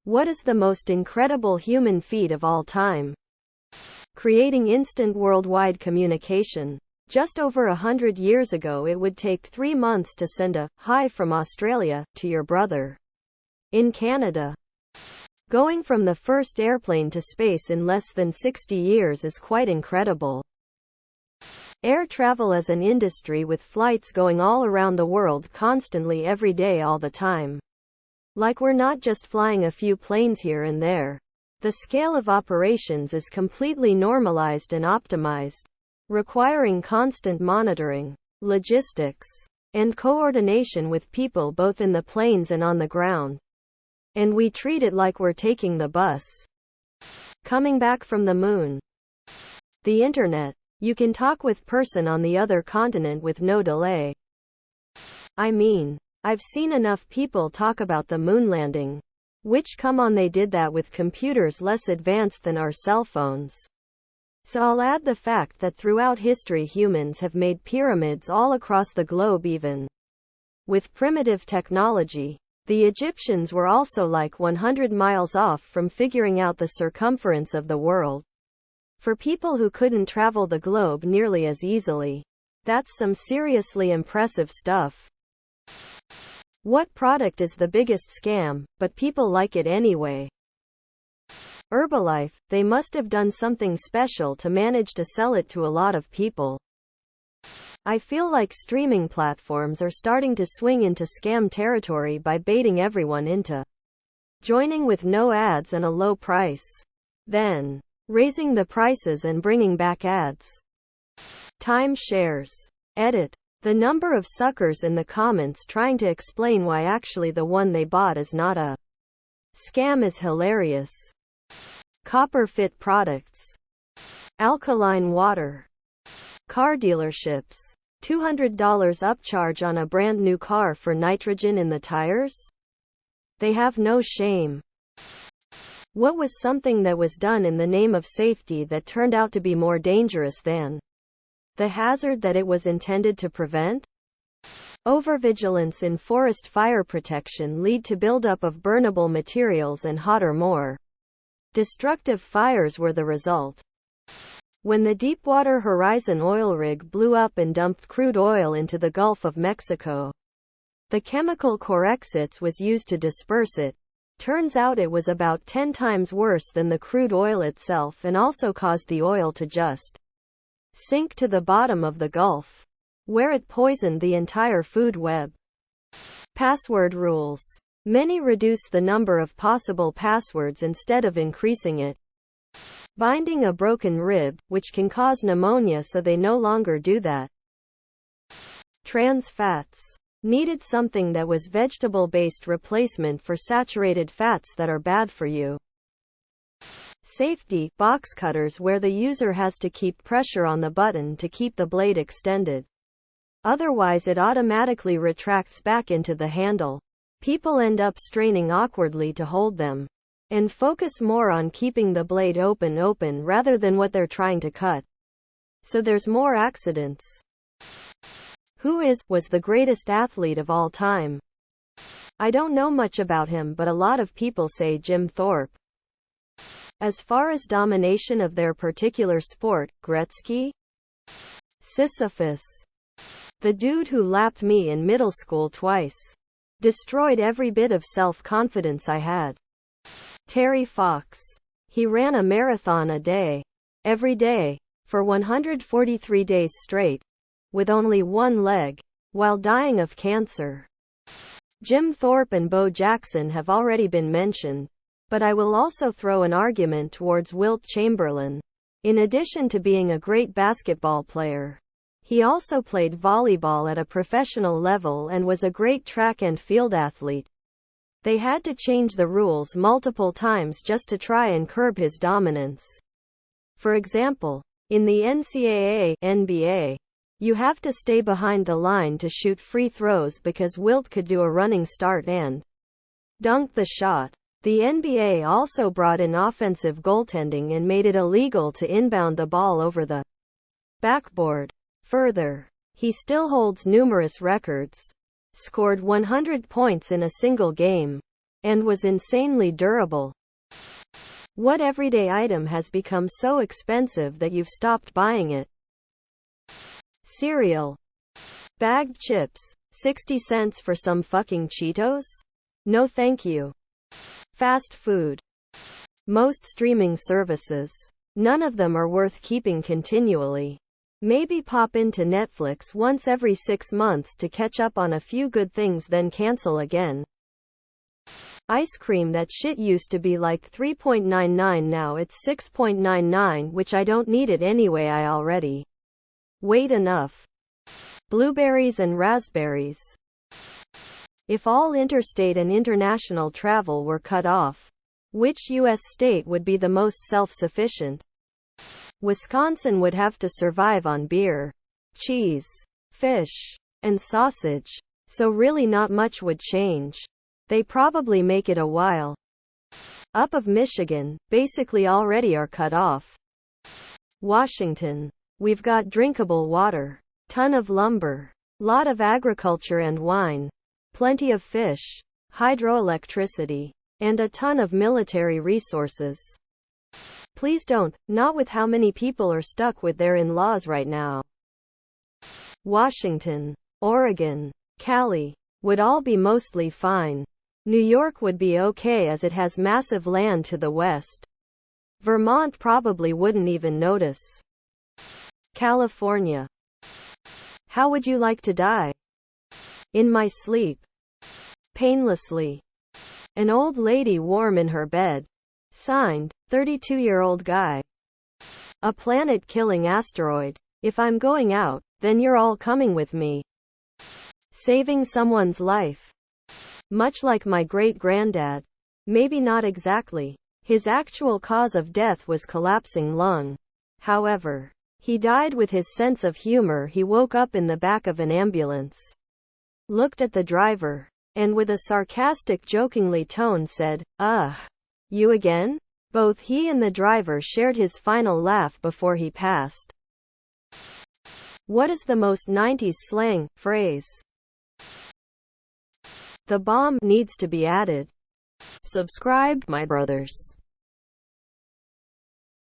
What is the most incredible human feat of all time? Creating instant worldwide communication. Just over 100 years ago it would take 3 months to send a "hi from Australia" to your brother in Canada. Going from the first airplane to space in less than 60 years is quite incredible. Air travel is an industry with flights going all around the world constantly every day all the time. Like we're not just flying a few planes here and there. The scale of operations is completely normalized and optimized, requiring constant monitoring, logistics, and coordination with people both in the planes and on the ground. And we treat it like we're taking the bus. Coming back from the moon. The internet. You can talk with person on the other continent with no delay. I mean, I've seen enough people talk about the moon landing. Which come on, they did that with computers less advanced than our cell phones. So I'll add the fact that throughout history humans have made pyramids all across the globe even with primitive technology. The Egyptians were also like 100 miles off from figuring out the circumference of the world. For people who couldn't travel the globe nearly as easily. That's some seriously impressive stuff. What product is the biggest scam, but people like it anyway? Herbalife. They must have done something special to manage to sell it to a lot of people. I feel like streaming platforms are starting to swing into scam territory by baiting everyone into joining with no ads and a low price. Then raising the prices and bringing back ads. Time shares. Edit. The number of suckers in the comments trying to explain why actually the one they bought is not a scam is hilarious. Copper fit products. Alkaline water. Car dealerships. $200 upcharge on a brand new car for nitrogen in the tires? They have no shame. What was something that was done in the name of safety that turned out to be more dangerous than the hazard that it was intended to prevent? Overvigilance in forest fire protection lead to buildup of burnable materials and hotter, more destructive fires were the result. When the Deepwater Horizon oil rig blew up and dumped crude oil into the Gulf of Mexico, the chemical Corexit was used to disperse it. Turns out it was about 10 times worse than the crude oil itself and also caused the oil to just sink to the bottom of the Gulf, where it poisoned the entire food web. Password rules. Many reduce the number of possible passwords instead of increasing it. Binding a broken rib, which can cause pneumonia, so they no longer do that. Trans fats. Needed something that was vegetable-based replacement for saturated fats that are bad for you. Safety. Box cutters where the user has to keep pressure on the button to keep the blade extended. Otherwise it automatically retracts back into the handle. People end up straining awkwardly to hold them and focus more on keeping the blade open rather than what they're trying to cut. So there's more accidents. Who was the greatest athlete of all time? I don't know much about him, but a lot of people say Jim Thorpe. As far as domination of their particular sport, Gretzky? Sisyphus. The dude who lapped me in middle school twice. Destroyed every bit of self-confidence I had. Terry Fox. He ran a marathon a day. Every day. For 143 days straight. With only one leg. While dying of cancer. Jim Thorpe and Bo Jackson have already been mentioned. But I will also throw an argument towards Wilt Chamberlain. In addition to being a great basketball player, he also played volleyball at a professional level and was a great track and field athlete. They had to change the rules multiple times just to try and curb his dominance. For example, in the NCAA, NBA, you have to stay behind the line to shoot free throws because Wilt could do a running start and dunk the shot. The NBA also brought in offensive goaltending and made it illegal to inbound the ball over the backboard. Further, he still holds numerous records. Scored 100 points in a single game. and was insanely durable. What everyday item has become so expensive that you've stopped buying it? Cereal. Bagged chips. 60 cents for some fucking Cheetos? No thank you. Fast food. Most streaming services. None of them are worth keeping continually. Maybe pop into Netflix once every 6 months to catch up on a few good things, then cancel again. Ice cream. That shit used to be like $3.99, now it's $6.99, which I don't need it anyway, I already wait enough. Blueberries and raspberries. If all interstate and international travel were cut off, which U.S. state would be the most self-sufficient? Wisconsin would have to survive on beer, cheese, fish, and sausage. So really not much would change. They probably make it a while. Up of Michigan, basically already are cut off. Washington. We've got drinkable water, ton of lumber, lot of agriculture and wine, plenty of fish, hydroelectricity, and a ton of military resources. Please don't, not with how many people are stuck with their in-laws right now. Washington, Oregon, Cali, would all be mostly fine. New York would be okay as it has massive land to the west. Vermont probably wouldn't even notice. California. How would you like to die? In my sleep. Painlessly. An old lady warm in her bed. Signed, 32-year-old guy. A planet-killing asteroid. If I'm going out, then you're all coming with me. Saving someone's life. Much like my great-granddad. Maybe not exactly. His actual cause of death was collapsing lung. However, he died with his sense of humor. He woke up in the back of an ambulance, looked at the driver, and with a sarcastic, jokingly tone said, "Ugh, you again?" Both he and the driver shared his final laugh before he passed. What is the most 90s slang phrase? The bomb needs to be added. Subscribe, my brothers.